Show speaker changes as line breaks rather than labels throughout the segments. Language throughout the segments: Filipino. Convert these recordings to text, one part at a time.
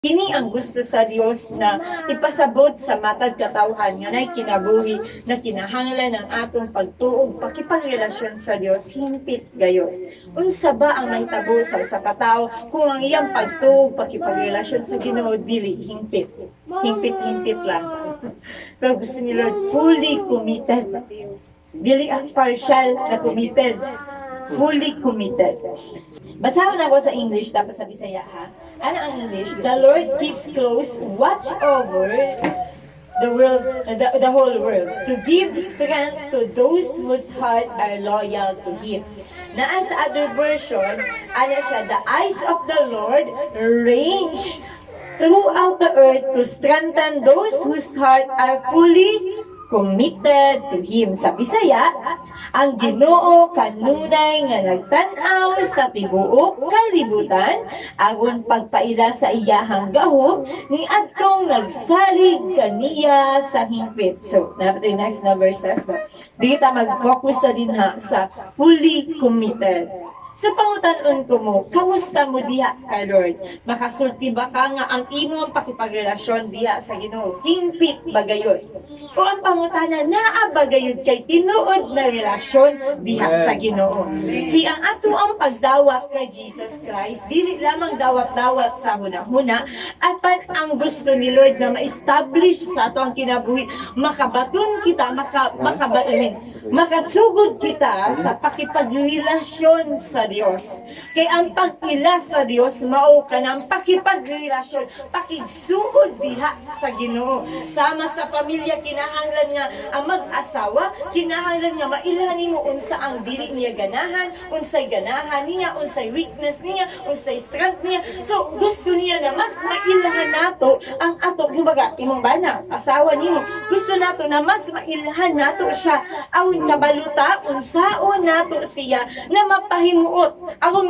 Kini ang gusto sa Dios na ipasabot sa matag katawhan nga nay kinabuhi na kinahanglan ng atong pagtuog pakipagrelasyon sa Dios himpit gayon. Unsa ba ang nahitabo sa usa ka tawo kung ang iyang pagtuog pakipagrelasyon sa Ginoo dili himpit? Himpit lang. Pero gusto ni Lord fully committed. Dili ang partial na committed. Fully committed. Basahon ako sa English tapos sa Bisaya ha. Ano ang English? The Lord keeps close watch over the world, the whole world, to give strength to those whose heart are loyal to Him. Na sa other version, ano siya, the eyes of the Lord range throughout the earth to strengthen those whose heart are fully committed to Him. Sa Bisaya, ang Ginoo kanunay nga nagtan-aw sa tibuok kalibutan agon pagpaila sa iyahang gahom ni adtong nagsalig kaniya sa hingpit. So, napatoy next na verses. Di ta mag-focus sa dinha sa fully committed. So, pangutan-on ko mo, kamusta mo diha ka, Lord? Makasulti ba ka nga ang imong pakipagrelasyon diha sa Ginoo? Hingpit ba gayon? O ang pangutana, naa ba gayon kay tinuod na relasyon diha sa Ginoo? Kaya ang ato ang pagdawat kay Jesus Christ, dili lamang dawat-dawat sa huna-huna, apan ang gusto ni Lord na ma-establish sa ato ang kinabuhi, makabaton kita, makasugod kita sa pakipagrelasyon sa Dios. Kay ang pagila sa Dios mao kanang pakipagrelasyon, pakigsuod diha sa Ginoo. Sama sa pamilya kinahanglan nga ang mag-asawa, kinahanglan nga mailhan nimo unsa ang dili niya ganahan, unsay ganahan niya, unsay weakness niya, unsay strength niya. So gusto niya na mas mailhan nato ang ato kumbaga imong bana, asawa nimo. Gusto nato na mas mailhan nato siya aron kabaluta unsaon nato siya na mapahimuot ako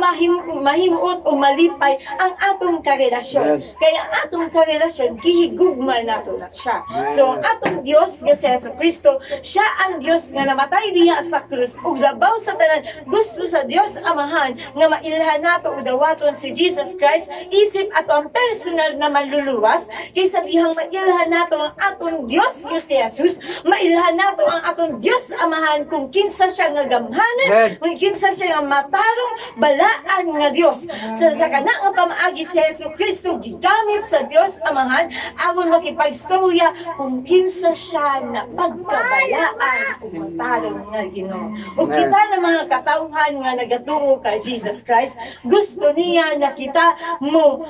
mahimuot o malipay ang atong karelasyon. Kaya ang atong karelasyon, gihigugma nato na siya. So, ang atong Diyos, nga si Yesu Kristo, siya ang Diyos nga namatay diha sa krus, ug labaw sa tanan, gusto sa Diyos Amahan, nga mailhan nato o dawaton si Jesus Christ, isip ato ang personal na manluluwas, kaysa dihang mailhan nato ang atong Diyos, nga si Jesus, mailhan nato ang atong Diyos Amahan, kung kinsa siya nga gamhanan, kung kinsa siya nga matarong, balaan nga Dios. Sa kana nga pamaagi si Yesu Kristo gigamit sa Dios Amahan aron makipagstorya kung kinsa siya na pagkabalaan ug matarong nga Ginoo. Ug kita na mga katawhan nga nagatuo kay Jesus Christ, gusto niya na kita mo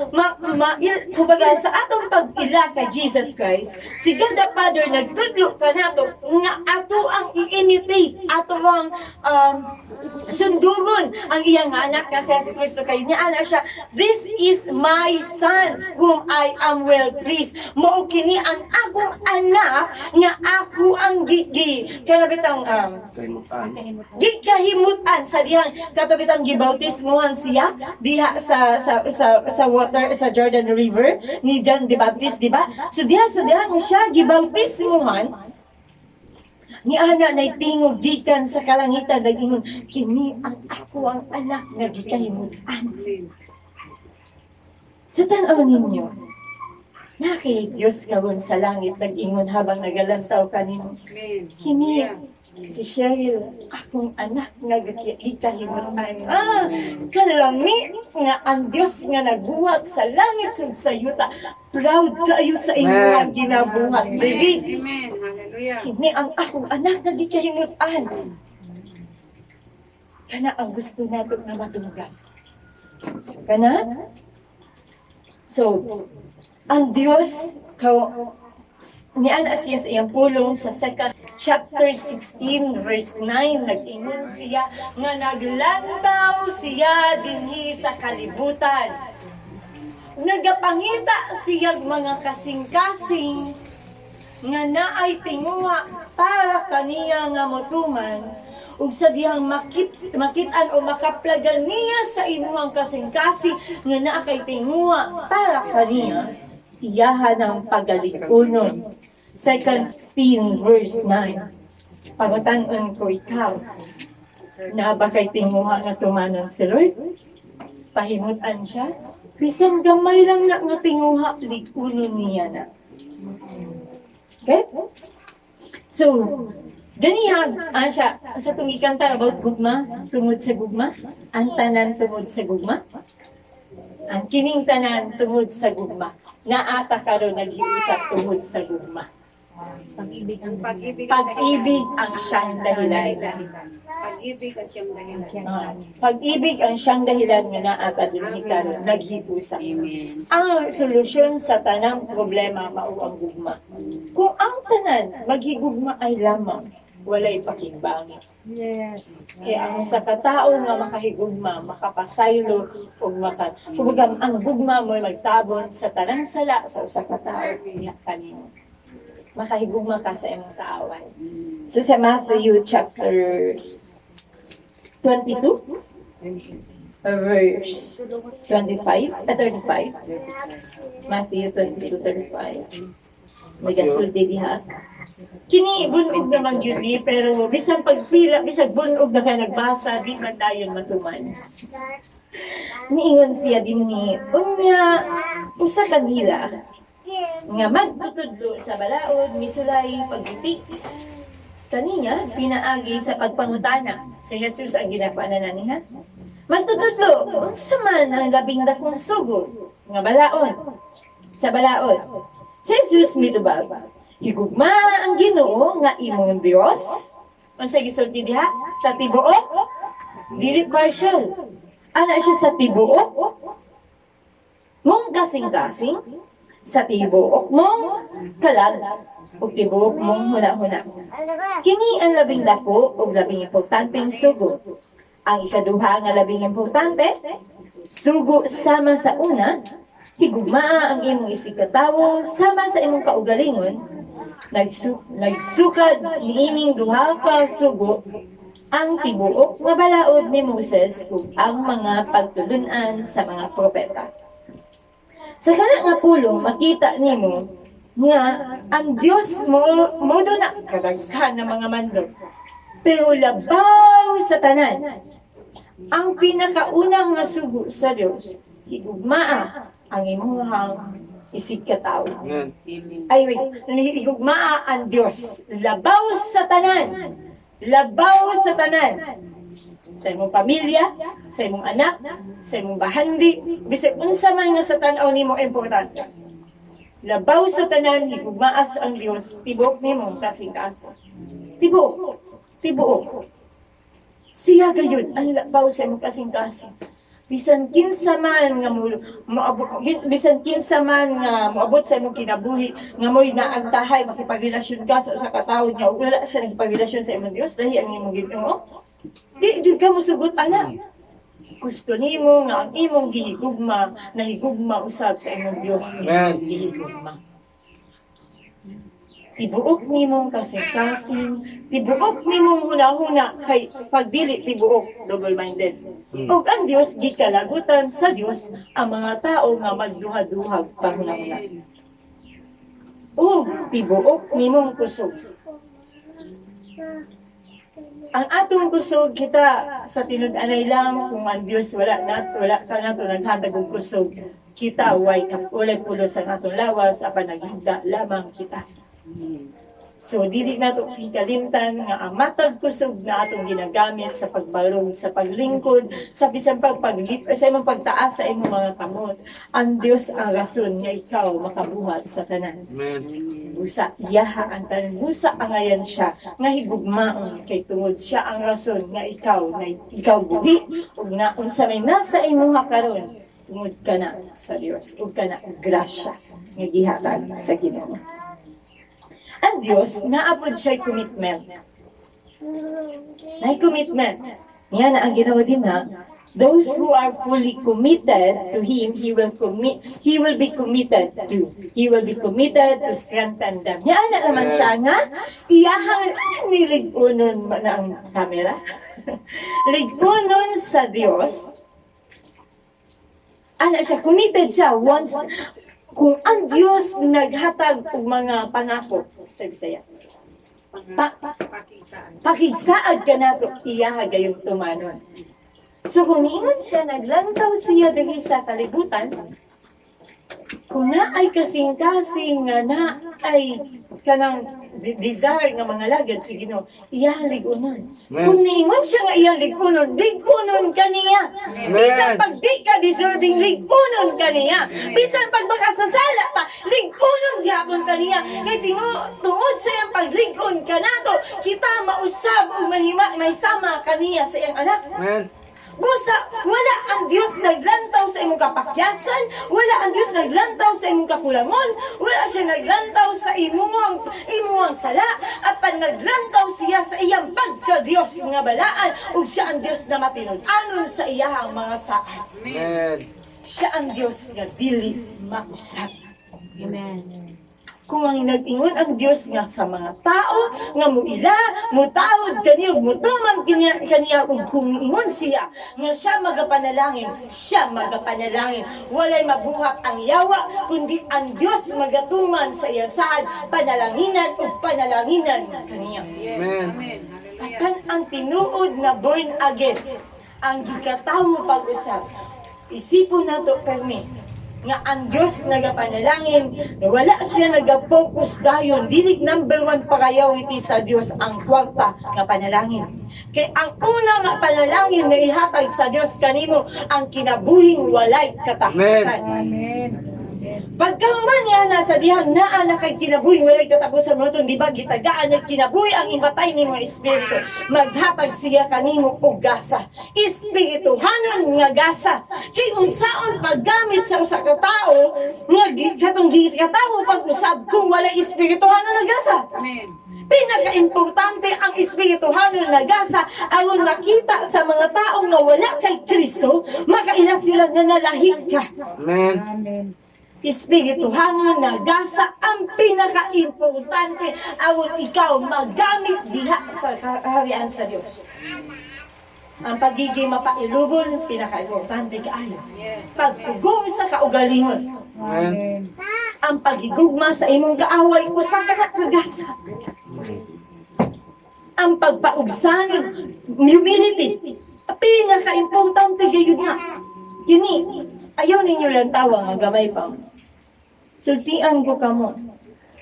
kumbaga sa atong pag-ila kay Jesus Christ, si God the Father nagtudlo kanato nga ato ang i-imitate, ato ang sundugon ang iyang anak nga si Yesu Kristo kay niya ana siya, this is my son whom I am well pleased. Mao kini ang akong anak nga ako ang kanabitang gikahimutan sa dihang katubitang gibautismohan siya diha sa water sa Jordan River ni John the Baptist, di ba? So diha sa dihang siya gibautismohan ni ana nay tingog gikan sa kalangitan nagingon kini ang ako ang anak nga gikahimutan. Sa tan-aw ninyo, na kay Diyos kawon sa langit nag-ingon habang nagalantaw kanimo. Kini si Cheryl, akong anak nga gikahimutan. Kalami nga ang Diyos nga nagbuhat sa langit ug sa yuta. Proud kayo sa inyong ginabuhat, baby.
Amen. Hallelujah.
Kini ang akong anak nga gikahimutan. Kana ang gusto nato nga matunggan. Kana? So, ang Diyos niana siya sa iyang pulong sa chapter 16 verse 9 nag-ingon siya nga naglantaw siya dinhi sa kalibutan. Nagapangita siyang mga kasing-kasing nga naay tinguha para kaniya nga motuman ug sa dihang makitan o makaplagan niya sa imuhang kasing-kasing nga naa kay tinguha para kaniya iyahan ang pagalikunon. 2 verse 9. Pangutan-on ko ikaw, na ba kay tinguha nga tumanon si Lord? Pahimutan siya? Bisan gamay lang na nga tinguha, likunon niya na. Okay? So, ganihag, siya, sa tumikanta about gugma, tungod sa gugma, ang tanan tungod sa gugma, ang kining tanan tungod sa gugma, naata karon nag-iusap tungod sa gugma.
Pag-ibig ang
Pag-ibig ang siyang dahilan.
Pag-ibig ang siyang dahilan.
Pag-ibig ang siyang dahilan nga naata dinhi karon nag-iusap.
Amen.
Ang solusyon sa tanang problema mao ang gugma. Kung ang tanan maghigugma ay lamang, walay pakigbangi.
Yes.
Kaya ang sa katao nga makahigugma, makapasaylo ug kumbaga ang gugma mo magtabon sa tanang sala sa usa ka tawo niya kanimo. Makahigugma ka sa imong kaaway. So sa Matthew chapter 22 verse 35. Matthew 22:35. Nagasulti diha. Kini bunog naman yun pero bisan pagpila, bisan bunog na ka nagbasa, di man dayon matuman. Niingon siya din ni, unya, usa ka nila, nga magtutudlo sa balaod, misulay, pagbutik. Kaniya, pinaagi sa pagpangutana. Si Jesus ang ginapaanan na niya. Magtutudlo, unsa man ang labing dakong sugo, nga balaod, sa balaod. Si Jesus mitubag, higugma ang Ginoo nga imong Dios. Unsa gisulti diha? Sa tibuok, dili partial. Ana siya sa tibuok. Mong kasing-kasing sa tibuok mong kalag ug tibuok mong huna-huna. Kini ang labing dako ug labing importanteng sugo. Ang ikaduha nga labing importante, sugo sama sa una, higugmaa ang imong isig katawo sama sa imong kaugalingon. Nagsukad niining duha ka sugo ang tibuok nga balaod ni Moses ug ang mga pagtulunan sa mga propeta. Sa kana nga pulong makita nimo nga ang Dios mo do na kadaghan ng mga mandog. Pero labaw sa tanan. Ang pinakaunang nga sugo sa Dios, higugmaa ang imong isig katawo. Ay wait, higugmaa ang Dios. Labaw sa tanan. Labaw sa tanan. Sa imong pamilya, sa imong anak, sa imong bahandi, bisag unsa man nga sa tan-aw nimo importante. Labaw sa tanan, higugmaas ang Dios, tibok nimo kasing-kasing. Tibok. Tibok. Siya gayud ang labaw sa imong kasing-kasing. Bisan kinsa man nga bisan kinsa man nga moabot sa imong kinabuhi nga mo'y naagtahay makipagrelasyon ka sa usa ka tawo nga wala siya nakipagrelasyon sa imong Dios dahil ang imong Ginoo. Di jud ka mosugot ana. Gusto nimo nga ang imong gihigugma nahigugma usab sa imong Dios.
Amen.
Gihigugma. Tibuok nimong kasing-kasing, tibuok nimong huna-huna kay pagdili tibuok double-minded. O ang Dios gikalagutan sa Dios ang mga tao nga magduha-duhag pahuna-huna. O tibuok nimong kusog. Ang atong kusog kita sa tinud-anay lang kung ang Dios wala ka na to naghatag og kusog. Kita walay pulos ang atong lawas apan naghigda lamang kita. So dili nato hikalimtan nga ang matag kusog na atong ginagamit sa pagbarog, sa paglingkod, sa bisan sa imong pagtaas sa imong mga kamot. Ang Dios ang rason nga ikaw makabuhat sa tanan.
Amen.
Busa iyaha ang tanan, busa angayan siya nga higugmaon kay tungod siya ang rason nga ikaw buhi ug na unsa may nasa imong karon tungod kana sa Dios ug kana grasya nga gihatag sa Ginoo. Ang Diyos, naapod siya'y commitment. May commitment. Yan ang ginawa din ha. Those who are fully committed to Him, He will be committed to. He will be committed to strengthen them. Yan na naman siya nga. Iyahang niligunon na ang camera. Ligunon sa Diyos. Ano siya, committed siya once. Kung ang Diyos naghatag og mga pangako sa Bisaya. Pakigsaad ka nato, iyaha gayong tumanon. So kung niingon siya, naglantaw siya diri sa kalibutan, kung na ay kasing-kasing nga na ay kanang desire nga mga lagad sa Ginoo, iyang ligunon. Kung niingon siya nga iyang ligunon kaniya. Bisan pag di ka deserving, ligunon kaniya. Bisan pag makasasala pa, ligunon gyapon kaniya. Kay tungod sa iyang pagligon kanato, kita mausab ug may sama kaniya sa iyang anak.
Amen.
Busa, wala ang Diyos naglantaw sa imong kapakyasan, wala ang Diyos naglantaw sa imong kakulangon, wala siya naglantaw sa imuang sala, at pag naglantaw siya sa iyang pagka-Diyos nga balaan, ug siya ang Diyos na matinud-anon sa iyahang mga saad.
Amen.
Siya ang Diyos nga dili mausap.
Amen.
Kung ang nag-ingon ang Diyos nga sa mga tao, nga muila, mutawad kaniya, mutuman kaniya, ug kung ingon siya, nga siya magapanalangin, walay mabuhat ang yawa, kundi ang Diyos magatuman sa iyang saad, panalanginan ug panalanginan kaniya.
Amen.
Apan ang tinuod na born again, ang gikatawo pag-usap, isipon nato permi, nga ang Diyos nagapanalangin, wala siya nagafocus dayon, dili number 1 priority sa Diyos ang kwarta nga panalangin. Kay ang una nga panalangin na ihatag sa Diyos kanimo, ang kinabuhing walay katapusan.
Amen.
Pagkahuman niya nasa dihang naa na kay kinabuhi, walay katapusan mo ito, di ba, gitagaan na kinabuhi ang imatay ni mga espiritu, maghatag siya kanimo og gasa, espirituhanon nga gasa. Kay unsaon paggamit sa usa ka tawo, nga katong gikatawo pag-usab kung walay espirituhanon nga gasa.
Amen.
Pinaka-importante ang espirituhanon na gasa aron makita sa mga tao nga wala kay Kristo, makaila sila na nalahi ka.
Amen.
Amen.
Espirituhanon na gasa ang pinaka-importante aron ikaw magamit diha sa kaharian sa Dios. Ang pagiging mapailubon, pinaka-importante kaayo. Pagpugong sa kaugalingon.
Amen.
Ang pagigugma sa imong kaaway, usa ka na kagasa. Ang pagpaubsanon, humility, pinaka-importante gayon nga. Kini, ayaw ninyo lang tawa nga gamay pa. Sultian ko kamo,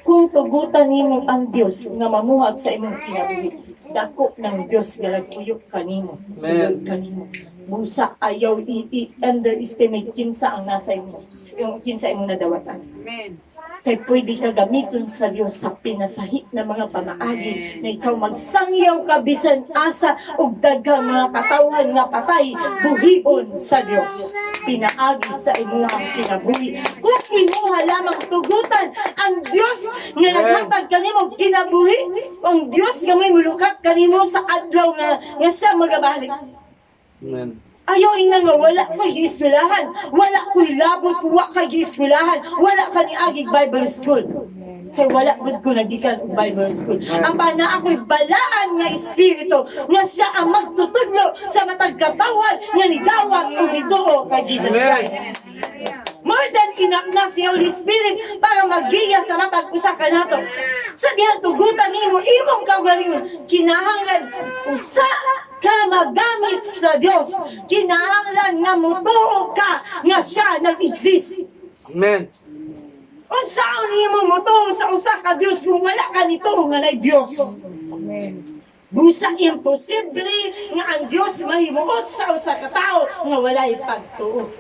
kung tugutan nimo ang Dios nga mamuhat sa imong kinabuhi, dako ng Dios nga nagkuyok kanimo, sulod kanimo. Busa ayaw i-underestimate kinsa ang nasa imo, kinsa imong nadawatan.
Amen.
Kay pwede ka gamiton sa Dios sa pinasahi na mga pamaagi na ikaw magsangyaw ka bisan asa ug daghang mga katawhan nga patay buhion sa Dios. Pinaagi sa imuhang kinabuhi. Kung imuha lamang tugutan ang Dios nga naghatag kanimo kinabuhi, ang Dios nga may mulukat kanimo sa adlaw nga siya magabalik.
Amen.
Ayaw ina nga wala kay giskwelahan, wala ko'y labot, wala kay giskwelahan, wala ka ni agig Bible school. Kay wala gud ko nagikan og Bible school. Ang pana ako'y balaan nga espiritu nga siya ang magtutudlo sa matag katawan nga nidawat o nituo kay Jesus Christ. More than enough na si Holy Spirit para magiya sa matag usa ka nato. Sa dihang tugutan nimo imong kaugalingon, kinahanglan usa ka magamit sa Dios. Kinahanglan nga mutuo ka nga siya nag-exist.
Amen.
Unsaon nimo mutuo sa usa ka Dios kung wala ka nito nga nay Dios?
Amen.
Busa imposible nga ang Dios mahimuot sa usa ka tawo nga walay pagtuo.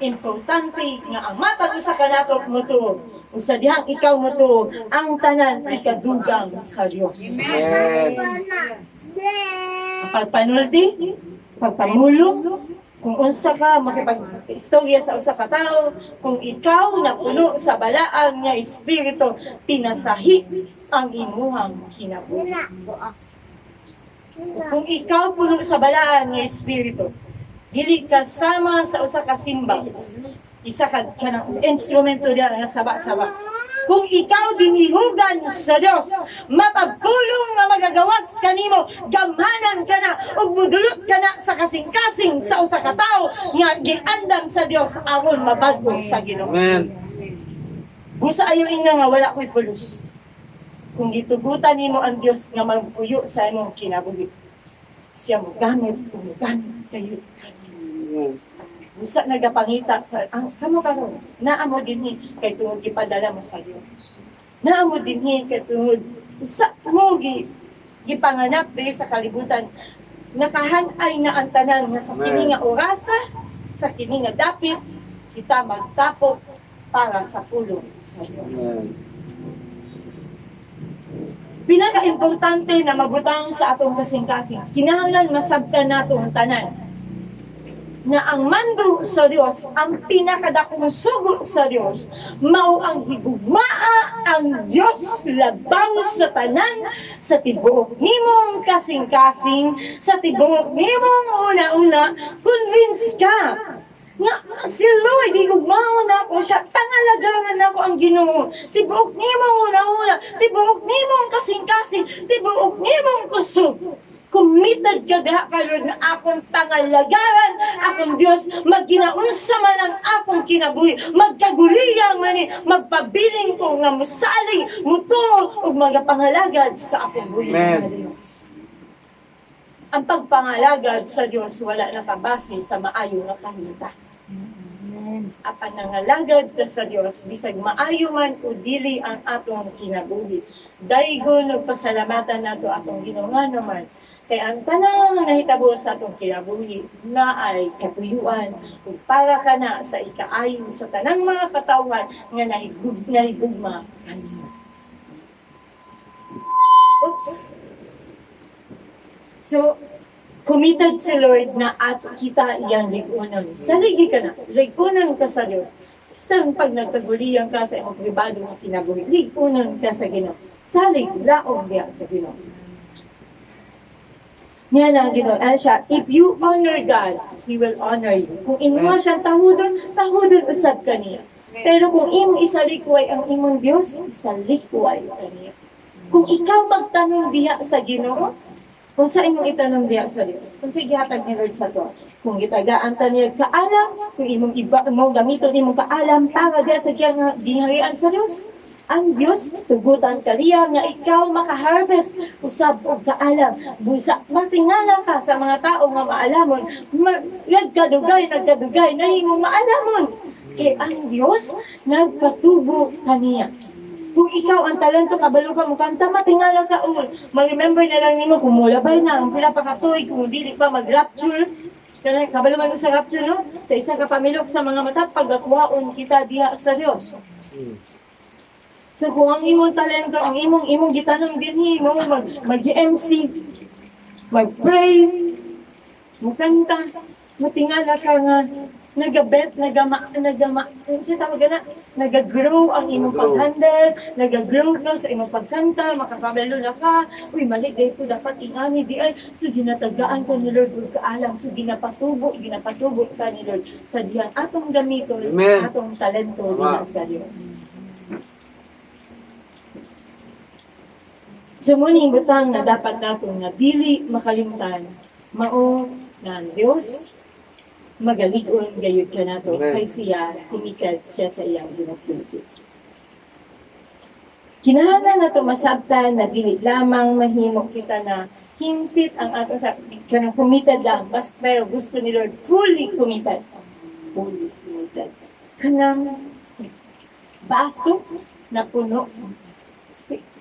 Importante nga ang matag usa ka nato mutuo. Ug sa dihang ikaw mutuo, ang tanan ikadugang sa Dios.
Amen.
Pagpanulti, pagpamulong, kung unsa ka makipag-istorya sa usa ka tao, kung ikaw napuno sa balaan nga espiritu, pinasahi ang imuhang kinabuhi. Kung ikaw puno sa balaan nga espiritu, dili ka sama sa usa ka symbols, isa ka kanang instrumento diya nga saba-saba. Kung ikaw dinihugan sa Dios, matagpulong nga magagawas kanimo, gamhanan ka na, ug mudulot ka na sa kasing-kasing sa usa ka tawo nga giandam sa Dios aron mabag-o sa Ginoo.
Amen.
Busa ayo ina nga wala ko'y pulos. Kung gitugutan nimo ang Dios nga magpuyo sa imong kinabuhi, siya mo gamit, kayo.
Amen.
Busa nagapangita, ang kamo karon, naamo dinhi kay tungod gipadala mo sa Dios. Naamo dinhi kay tungod usa mo gipanganap diri sa kalibutan. Nakahanay na ang tanan nga sa kini nga orasa, sa kini nga dapit kita magtapok para sa pulong sa Dios.
Amen.
Pinaka-importante na mabutang sa atong kasing-kasing, kinahanglan masabtan nato ang tanan na ang mando sa Dios, ang pinakadakong sugo sa Dios, mao ang higugmaa ang Dios labaw sa tanan, sa tibuok nimong kasing-kasing, sa tibuok nimong una-una, convince ka nga si Lord, higugmao na ako siya, pangalagaan na ako ang Ginoo. Tibuok nimong una-una, tibuok nimong kasing-kasing, tibuok nimong kusog. Committed ka diha ka Lord na akong pangalagaan, akong Dios, magginaunsa man ang akong kinabuhi, magkaguliyang mani, magpabiling ko nga musalig, mutungo, ug magapangalagad sa akong buhi nga Dios. Ang pagpangalagad sa Dios wala nakabase sa maayo nga kahita. Ang panangalagad ka sa Dios, bisag maayo man o dili ang atong kinabuhi. Daygon ug pasalamatan nato atong Ginoo nga naman. Kay ang tanang nahitabo sa atong kinabuhi na ay katuyuan ug para ka na sa ikaayo sa tanang mga katawhan nga nahigugma kaniya. Oops. So, committed si Lord na ato kita iyang ligunan. Saligi ka na, ligunan ka sa Dios. Isang pag nagkaguliyang ka sa imong pribado nga kinabuhi, ligunan ka sa Ginoo. Salig laom diya sa Ginoo. Niya na Ginoo, siya, if you honor God, He will honor you. Kung inuha siyang tahudon usab ka niya. Pero kung imong isalikway ang imong Dios, isalikway ka niya. Kung ikaw magtanong diha sa Ginoo, kung sa imong itanong diha sa Dios, kung sige hatag ni Lord sa to, kung gitagaan ta niya kaalam, kung imong iba mo gamiton imong kaalam para diha sa kiyang gingharian sa Dios, ang Diyos, tugutan ka niya nga ikaw makaharvest usab og kaalam. Busa, matingala ka sa mga tao nga maalamon, nagkadugay, nahimong maalamon. Kaya ang Diyos, nagpatubo kaniya. Kung ikaw ang talento, kabalo ka mo kanta, matingala ka o. Mag-remember na lang nimo kung mulabay na, ang pila pa katuig, kung dili pa mag-rapture. Kabalo man sa rapture, no? Sa isang kapamilok sa mga mata, pagkakuhaon kita diha sa Diyos. So kung ang imong talento, ang imong gitanong dinhi mo mag-MC, mag-pray, mukanta, matingala ka nga nagabet, nagagrow ang imong pag-handle, nagagrow na sa imong pagkanta, makakabalo na ka, uy, mali, dahil dapat ingani di ay, so ginatagaan ko ni Lord, ug kaalam, so ginapatubo ka ni Lord, sa diyan, atong gamiton,
Amen.
atong talento diha sa Dios. So muna butang na dapat natin na dili makalimtan, mao na Diyos, magaligon gayud ka nato, kay siya, kumikad siya sa iyang ginasulti. Kinahanglan nato masabtan na dili lamang mahimo kita na himpit ang ato sa kanang committed lang, basta pero gusto ni Lord, fully committed. Fully committed. Kanang baso na puno,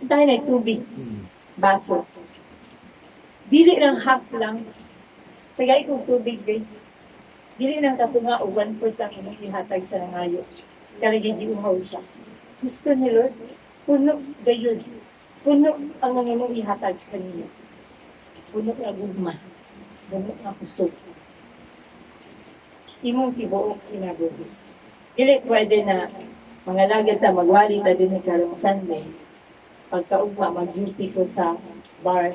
dahil na tubig, baso. Dili lang half lang. Tagay kong tubig, eh. Dili lang katunga o 1/4 ang imong ihatag sa nangayo. Kalagay di uhaw siya. Gusto ni Lord, puno gayon. Puno ang imong ihatag kanina. Puno nga gugma. Puno nga kusog. Imong tibuok kinabuhi. Dili pwede na mga lagad na magwali ta din ni karong Sunday. Pagkaugma, mag-duty ko sa bar.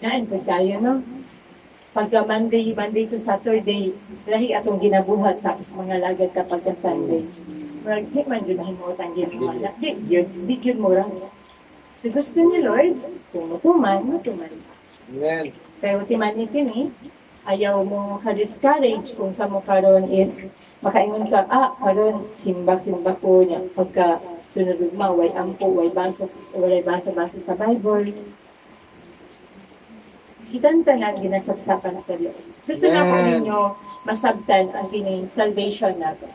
Naan po tayo, no? Pagka Monday to Saturday, lahi atong ginabuhat, tapos mga lagad ka pagka Sunday. Di man yun himutan ginawa. Di yun mura. So gusto ni Lord, kung matuman.
Amen.
Pero timanin kini, ayaw mo ka-discourage kung kamo karon is makaingon ka, karon simba ko niya. Pagka sunod mo, way ampo, way basa sa Bible. kitang tanan ginasapsapan sa Dios. Gusto na ko
Amen.
ninyo masabtan ang kining salvation nato.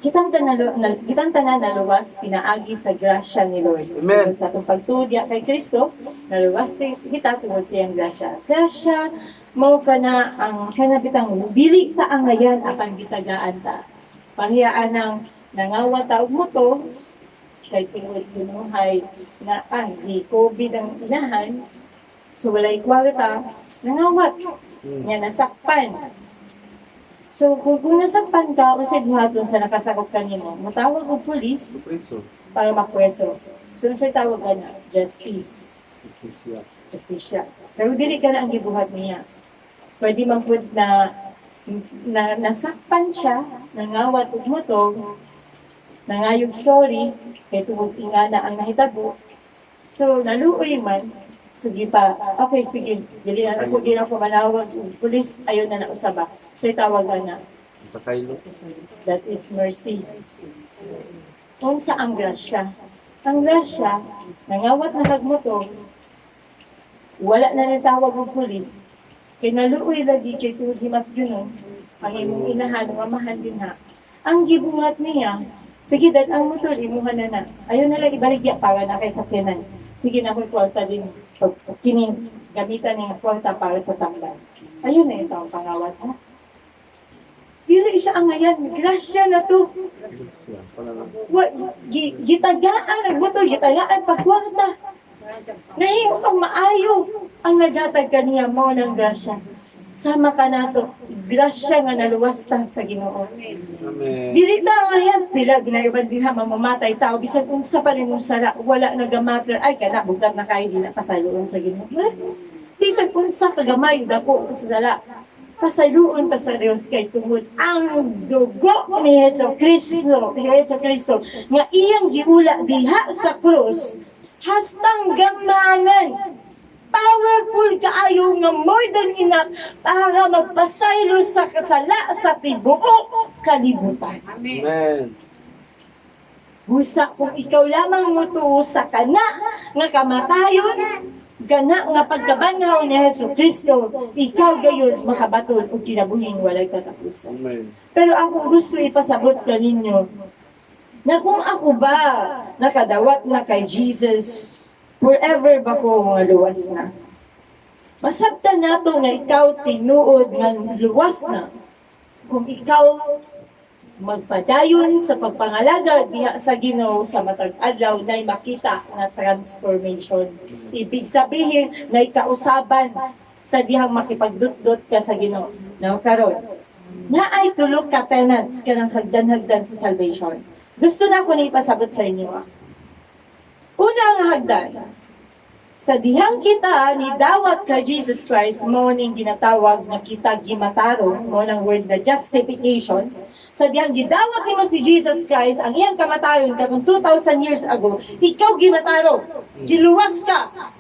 Kitang tanan naluwas pinaagi sa grasya ni Lord.
Amen.
Tungod sa atong pagtudya kay Kristo, naluwas kita tungod sa iyang grasya. Grasya mao kana ang kanabitang dili ta ang ngayan akan gitagaan ta. Pahiyaan ng nangawa ta og moto kay tungod kinuhay na di COVID ang inahan. So walay kwarta, nangawat. Nga nasakpan. So, kung nasakpan ka, o sa buhaton sa nakasakop kanimo, matawag og pulis
Preso.
para mapweso. So, sa tawag ka na, justice.
Justisya.
Justisya. Pero dili ka na ang gibuhat niya. Pwede man pud na nasakpan siya, nangawat og moto, nangayog sorry, kay tungod ingana ang nahitabo. So, naluoy man, sige pa, okay, sige, dili na ako, di na ako manawag, pulis, ayaw na nausaba. So, tawag ka na,
Pasaylo.
that is mercy. Unsa ang grasya? Ang grasya, nangawat na kagmoto, wala na natawag og pulis, kay naluoy lagi kay tungod himat yun, ang imong inahan, mamahan din ha. Ang gibuhat niya, sige, dad ang motor, imuha na. Ayaw na lang ibaligya para na kay sakyanan. Sige na kung kwarta din, pag kining gamitan niya kwarta para sa tambal. Ayun na ito ang pangawat ha. Dili siya ang ngayon, grasya na to.
Justisya. Pala.
Gitagaan, nagbutol, gitagaan, pagkwarta. Nahimo pang maayo ang nagatag kaniya mo ng grasya. Sama ka na to, grasya nga naluwas ta sa Ginoo.
Amen.
Dili ta ngayon, pila ginayaban din ha, mamamatay tao, bisan kung sa pa rin mong sala, wala nagamatter, ay kana, bugat na kayo, di na pasaluon sa Ginoo. Bisan kung sa kagamay, dako sa sala, pasaluon ta sa Diyos kay tungod ang dugo ni Heso Kristo, nga iyang giula diha sa krus, hastang gamanan, powerful kaayo nga more than enough para magpasaylo sa kasala sa tibuok kalibutan.
Amen.
Busa kung ikaw lamang mutuo sa kana nga kamatayon, gana nga pagkabanhaw ni Hesus Kristo, ikaw gayon makabaton o kinabuhing walay katapusan.
Amen.
Pero ako gusto ipasabot kaninyo na kung ako ba nakadawat na kay Jesus, forever ba ko nga luwas na? Masabtan nato nga ikaw tinuod nga luwas na. Kung ikaw magpadayon sa pagpangalaga diha sa Ginoo sa matag adlaw nay makita nga transformation. Ibig sabihin nay kausaban sa dihang makipagdutdot ka sa Ginoo. Now karon, naay tulo ka tenants kanang hagdan-hagdan sa salvation. Gusto na ko na ipasabot sa inyo. Una nga hagdan, sa dihang kita ni dawat ka Jesus Christ, mo ning ginatawag na kita gimataro, mo ng word na justification. Sa dihang gidawat nimo si Jesus Christ, ang iyang kamatayon katong 2,000 years ago, ikaw gimataro, giluwas ka.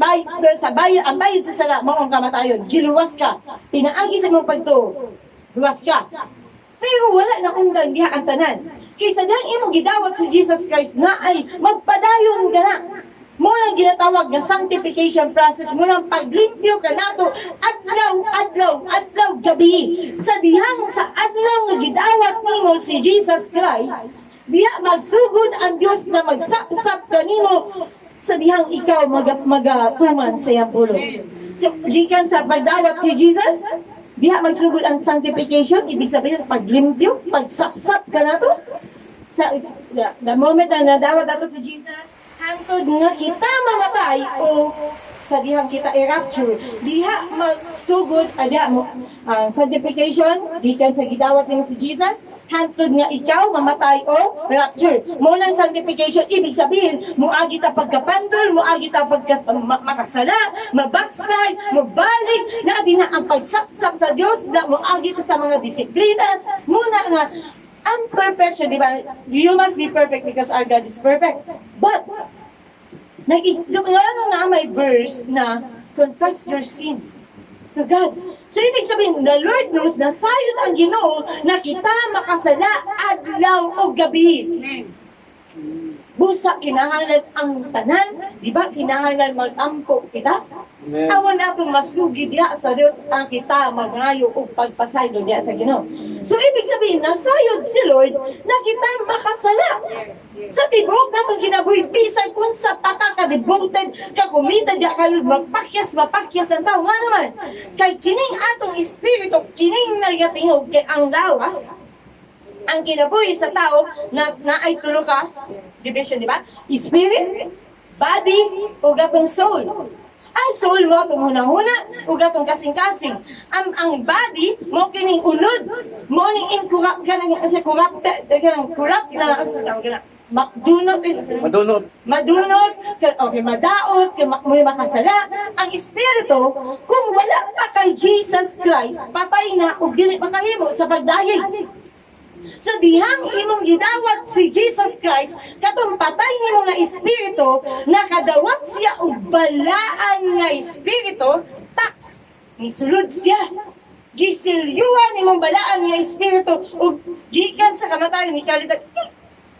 Ang bayad sa sala, mo ang kamatayon, giluwas ka. Pinaagi sa imong pagtuo, luwas ka. Pero wala na undang diha ang tanan. Kaysa dahil imong gidawat si Jesus Christ na ay magpadayon ka na. Mo lang ginatawag na sanctification process, mo lang paglimpyo ka nato adlaw, gabi. Sa adlaw nga gidawat nimo si Jesus Christ, diha magsugod ang Dios na magsapsap kanimo sa dihang ikaw magatuman sa iyang pulo. So, gikan sa pagdawat kay Jesus, diha magsugod ang sanctification, ibig sabihin paglimpyo, pagsapsap ka nato. Sa the moment na nadawat ato si Jesus, hantod nga kita mamatay o sa dihang kita i-rapture, diha magsugod diha mo ang sanctification gikan sa gidawat nimo si Jesus, hantod nga ikaw mamatay o rapture. Mo lang sanctification ibig sabihin moagi ta pagkapandol, moagi ta makasala, mabackslide, mobalik na din na ang pagsapsap sa Dios, na moagi ta sa mga disiplina, muna nga ang perfection, di ba? You must be perfect because our God is perfect. But, ano nga may verse na confess your sin to God. So, ibig sabihin, the Lord knows na sayod ang Ginoo na kita makasala adlaw o gabi. Busa kinahanglan ang tanan, di ba? Kinahanglan mag-ampo kita.
Amen.
Awan natong masugi diha sa Dios ang kita magayo og pagpasaylo diha sa Ginoo. So ibig sabihin nasayod si Lord na kita makasala. Sa tibok natong kinabuhi bisan kun sa pakaka-devoted ka kumita diha ka Lord mapakyas ang tao nga naman. Kay kining atong espiritu kining nagatingog kay ang lawas ang kinabuhi sa tao na ay tulo ka division, di ba? Spirit, body, ug atong soul. Ang soul mo atong hunahuna ug atong kasing-kasing. Ang body mo kining unod, mo ning incorrupt kanang kasi corrupt na
Madunot.
madunot, okay, madaot, may makasala. Ang espiritu, kung wala pa kay Jesus Christ, patay na ug dili makahimo sa pagdayeg. So dihang imong gidawat si Jesus Christ, katong patay nimo nga espiritu, nakadawat siya og balaan nga espiritu, tak, nisulod siya. Gisilyuhan imong balaan nga espiritu ug gikan sa kamatayon ni kalitat.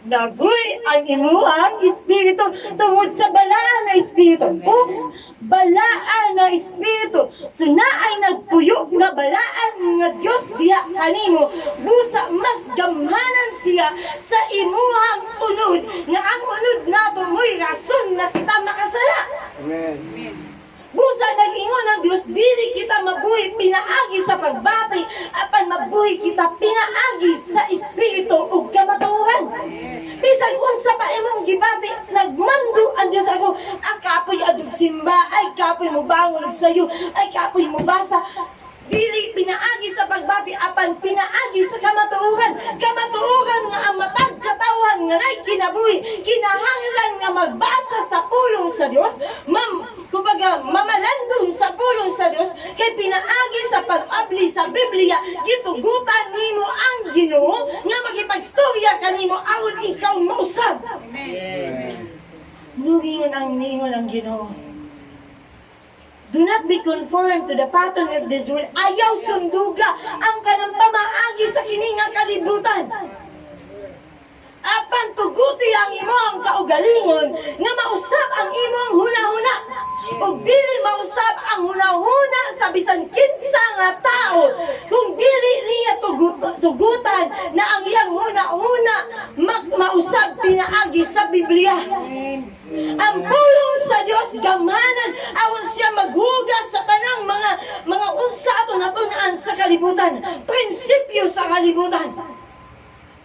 Nagoy ang imuhang espiritu tungod sa balaan na espiritu. Oops! Balaan na espiritu. So naay nagpuyo nga balaan nga Diyos diha kanimo. Busa mas gamhanan siya sa imuhang unod. Nga ang unod nato mo'y rason na kita makasala.
Amen.
Busa nag-ingon ng Diyos, dili kita mabuhi pinaagi sa pagbati, apan mabuhi kita pinaagi sa espiritu ug kamatuohan. Bisan unsa pa imong gibati, nagmando ang Diyos ako, kapoy adug simba, ay kapoy mo bangon og sayo, ay kapoy mo basa. Dili pinaagi sa pagbati, apan pinaagi sa kamatuohan. Kamatuohan nga ang matag katawhan nga nay kinabuhi, kinahanglan nga magbasa sa pulong sa Dios, kumbaga mamalandong sa pulong sa Dios, kay pinaagi sa pag-abli sa Biblia, gitugutan nimo ang Ginoo nga makipagstorya kanimo aron ikaw mausab.
Amen.
Nugingon ang Ginoo. Do not be conformed to the pattern of this world. Ayaw sunduga ang kanang pamaagi sa kiningang kalibutan. Apan tuguti ang imong kaugalingon nga mausab ang imong huna-huna. Ug dili mausab ang huna-huna sa bisan kinsa nga tao kung dili niya tugutan na ang iyang huna-huna mausab pinaagi sa Biblia. Ang pulong sa Dios gamanan aron siya maghugas sa tanang mga unsa ato natunaan sa kalibutan, prinsipyo sa kalibutan.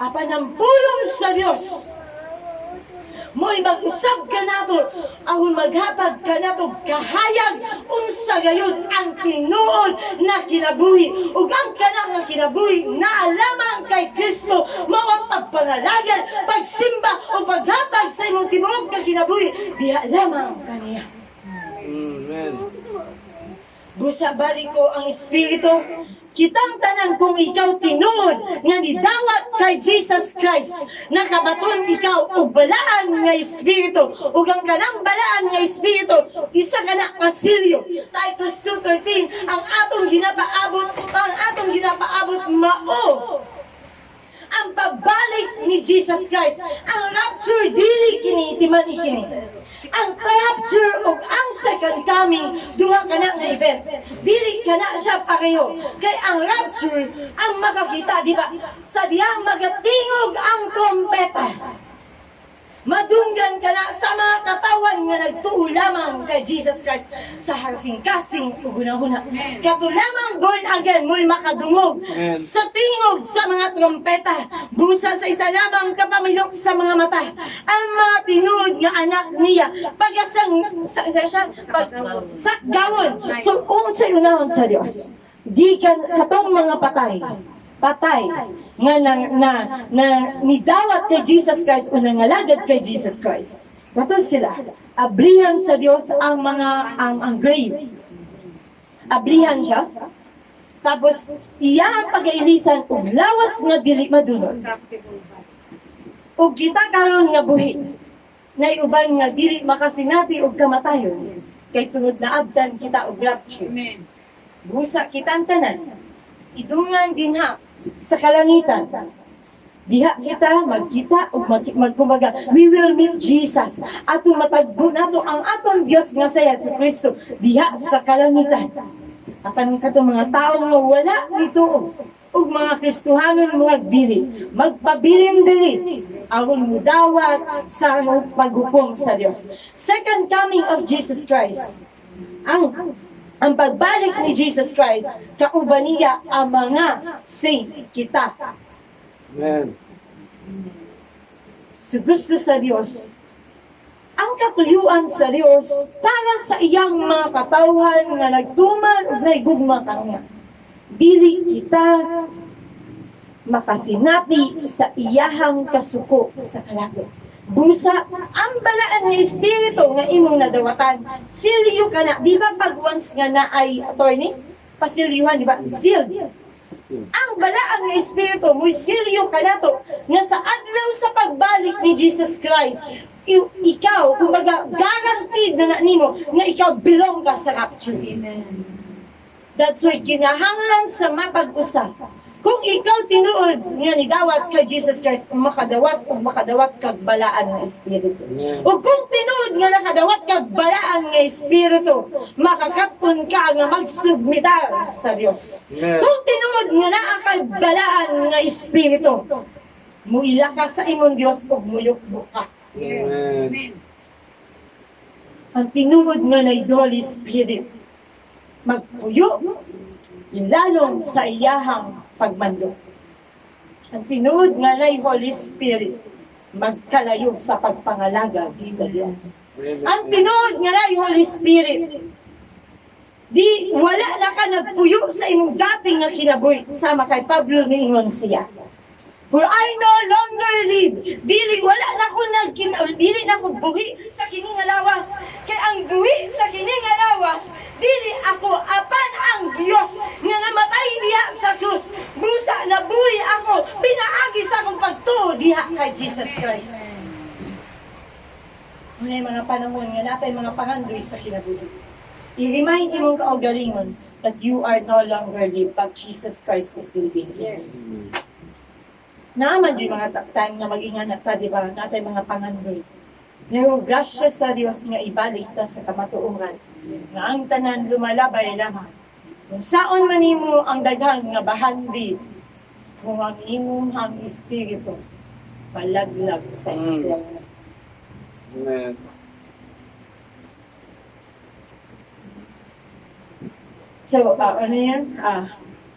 Apan ang pulong sa Dios mo'y mag-usab ka nato, aron maghatag ka nato kahayag unsa gayud ang tinuod na kinabuhi ug ang kanang nga kinabuhi na lamang kay Kristo mao ang pagpangalagan, pagsimba o paghatag sa imong tibuok nga kinabuhi diha lamang kaniya.
Amen.
Busa balik ko ang espiritu, kitang tanan kung ikaw tinuod nga gidawat kay Jesus Christ, nakabaton ikaw og balaan nga espiritu, ug ang kanang balaan nga espiritu isa kana pasilyo. Titus 2:13 ang atong ginapaabot mao ang pagbalik ni Jesus Christ. Ang rapture dili kini timan kini. Ang rapture ug ang second coming duha kana nga event. Dili kana siya pareho. Kay ang rapture ang makakita, di ba? Sa diyang magatingog ang trompeta. Madunggan ka na sa mga katawan nga nagtuo lamang kay Jesus Christ sa hasing-kasing ug hunahuna. Kato lamang born again mo'y makadungog sa tingog sa mga trompeta. Busa sa isa lamang kapamilok sa mga mata. Ang mga tinuod nga anak niya pagasang sakgawon. So unsay unahon sa Dios? Gikan katong mga patay nga na nidawat kay Jesus Christ o nangalagad kay Jesus Christ. Kato sila, ablihan sa Dios ang grave. Ablihan siya. Tapos iyang pagailisan og lawas nga dili madunot. Ug kita karon nga buhi. Nay uban nga dili makasinati og kamatayon. Kay tungod na abdan kita og rapture.
Amen.
Busa kitang tanan. Idungan dinha sa kalangitan. Diha kita magkita ug magkumbaga we will meet Jesus. Atong matagbo nato ang atong Dios nga saya si Kristo diha sa kalangitan. Apan katong mga tawo nga wala nito ug mga Kristohanon mga dili magpabilin dili aron mudawat sa paghukom sa Dios. Second coming of Jesus Christ. Ang pagbalik ni Jesus Christ kauban niya ang mga saints kita.
Amen.
So gusto sa Dios ang katuyuan sa Dios para sa iyang mga katawhan nga nagtuman ug naigugma kaniya. Dili kita makasinati sa iyahang kasuko sa kalakot. Busa ang balaan ni Espiritu nga imong nadawatan. Silyo ka na. Di ba pag once nga na ay attorney? Pasilyuhan, di ba? Sealed. Ang balaan ng Espiritu, mo silyo ka na to, nga sa adlaw sa pagbalik ni Jesus Christ, ikaw, kumbaga, guaranteed na nimo nga ikaw belong ka sa rapture.
Amen.
That's why kinahanglan sa matag usa. Kung ikaw tinuod nga nidawat kay Jesus Christ, makadawat kag balaan ng Espiritu. O kung tinuod nga nakadawat kag balaan ng Espiritu, makakapon ka nga magsubmitar sa Dios.
Amen.
Kung tinuod nga naa kag balaan ng Espiritu, muila ka sa imong Dios ug muyukbo ka.
Amen.
Ang tinuod nga na Holy Spirit, magpuyo, ilalong sa iyahang pagmando. Ang tinuod nga na Holy Spirit, magkalayo sa pagpangalaga sa Diyos. Ang tinuod nga na Holy Spirit, di wala na ka nagpuyo sa imong dating nga kinabuhi, sama kay Pablo niingon siya. For I no longer live. Dili wala na ko dili na ko buhi sa kini nga lawas. Kay ang buhi sa kini nga lawas, dili ako apan ang Dios nga namatay diha sa krus. Busa na buhi ako, pinaagi sa akong pagtuo diha kay Jesus Christ. May mga panahon nga natay mga pangandoy sa kinabuhi. I-remind imong kaugalingon that you are no longer live, but Jesus Christ is living. Yes. Naaman di mga time na mag-inganak ta, di ba? Natay mga pangandoy. Pero grasya sa Diyos nga ibalik ta sa kamatuungan. Nga ang tanan lumalabay lamang. Kung saon man nimo ang daghang nga bahandi, kung ang imong ang Espiritu, palaglag sa iyong.
Amen.
So, ano yan?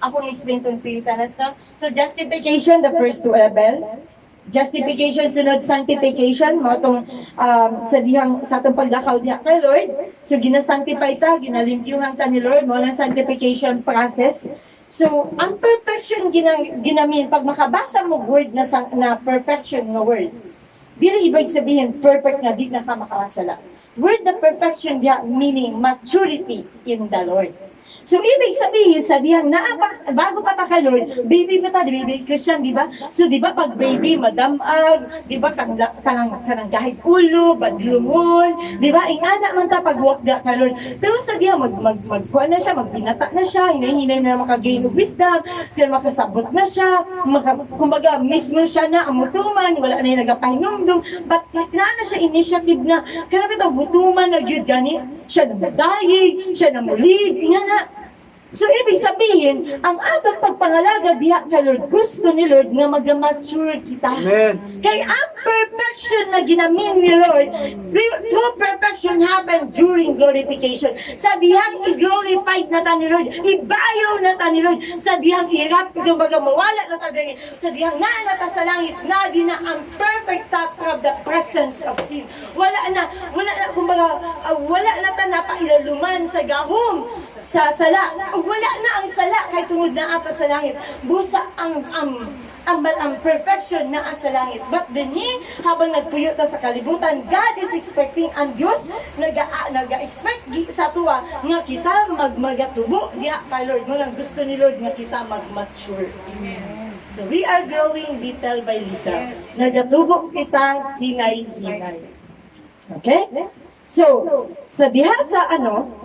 Ako explain itong Pilipinas na. So, justification, the first two level. Justification, sunod sanctification. Mga itong sa itong paglakaw niya kay Lord. So, ginasanctify ta, ginalimpyuhan ta ni Lord. Mga sanctification process. So, ang perfection ginamin, pag makabasa mo word na perfection na word, dili ibig sabihin perfect na di na ka makakasala. Word na perfection dia meaning maturity in the Lord. So, ibig sabihin sa dihang bago pa ta kay Lord, baby pa ta, baby Christian, di ba? So, di ba pag baby, madamag, di ba, kanang gahit ulo, badlungon, di ba? Ingana man ta pag walk da kay Lord. Pero sa dihang, magkuhan na siya, magbinata na siya, hinay-hinay na makagain of wisdom, pero makasabot na siya, kumbaga, mismo siya na ang mutuman, wala na yung nagapahinumdum, but na siya initiative na, kaya ito, mutuman na yun gani, siya na madayig, siya na mulid, ingana. So, ibig sabihin, ang atong pagpangalaga diha kay Lord, gusto ni Lord nga mag-mature kita.
Amen.
Kay ang perfection na ginamin ni Lord, true perfection happened during glorification. Sa dihang i-glorified na ta ni Lord, ibayaw na ta ni Lord, sa dihang irap, kumbaga mawala na ta dahil, sa dihang na ta sa langit, na di na ang perfect top of the presence of sin. Wala na, kumbaga, wala na ta napailaluman sa gahom, sa sala. Wala na ang sala kay tungod na apa sa langit. Busa ang perfection na sa langit. But dinhi habang nagpuyo ta sa kalibutan, God is expecting ang Dios naga-expect sa tuwa nga kita magmagatubo diha kay Lord. Mo nang gusto ni Lord nga kita mag-mature. So we are growing little by little. Nagatubo kita hinay-hinay. Okay? So, sa diha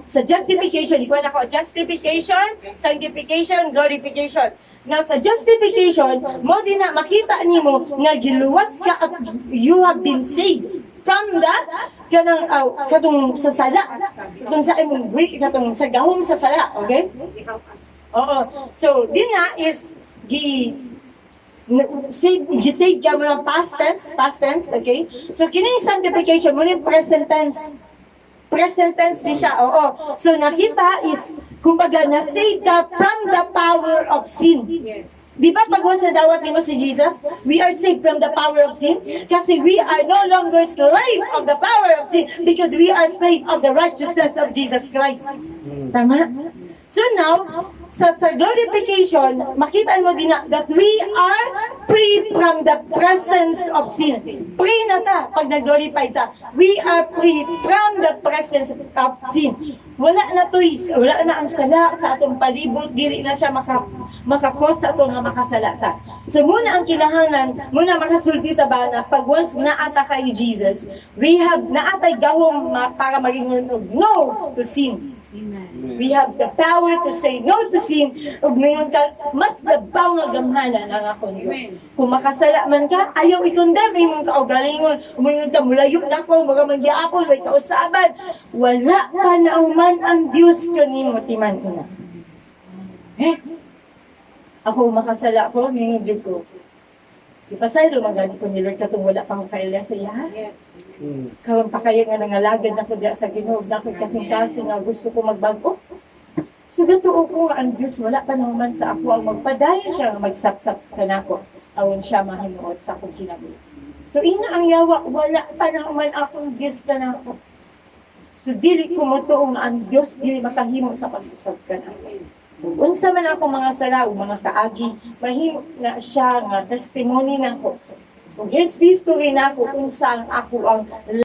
sa justification, ikuha na ko, justification, sanctification, glorification. Now sa justification, mo din na makita nimo nga giluwas ka at you have been saved from the katong sa sala, katong sa imong katong sa gahom sa sala, okay? Oo. So din na is gisave ka mo ng past tense, okay? So kining sanctification mo ni present tense. Present tense di siya, oo. So nakita is, kumbaga, na-save ka from the power of sin. Di ba pag once na dawat nimo si Jesus, we are saved from the power of sin? Kasi we are no longer slave of the power of sin because we are slave of the righteousness of Jesus Christ. Tama? So now, sa glorification, makita mo din na that we are free from the presence of sin. Free na ta pag nag-glorify ta. We are free from the presence of sin. Wala na to, wala na ang sala sa atong palibot, dili na siya makakos sa ato nga makasalata. So muna ang kinahanglan, muna makasulti ta ba na pag once naata kay Jesus, we have naatay gahom para maging no to sin. We have the power to say no to sin ug mayon ka mas labaw nga gamhanan ang akong Dios. Kung makasala man ka, ayaw ikondem imong kaugalingon, umayon ka mulayo nako mga mangyapon way kausaban. Wala pa na man ang Dios kanimo timan ina. Ako makasala ko ning Dios ko. Ipasaylo magani ko ni Lord katong wala pang kaila sa iya. Karon pa kayo nga nangalagad na ko diya sa Ginoo, dako kasing-kasing nga gusto ko magbago. So gatuo ko nga ang Dios wala pa naman sa ako ang magpadayon siya nga magsapsap kanako aron siya mahinuot sa akong kinabuhi. So ina ang yawa wala pa naman akong Dios kanako. So dili ko motuo nga ang Dios dili makahimo sa pag-usab kanako. Unsa man ako mga sala o mga kaagi, mahimo na siya nga testimony nako. Kung yes, history nako kung saan ako ang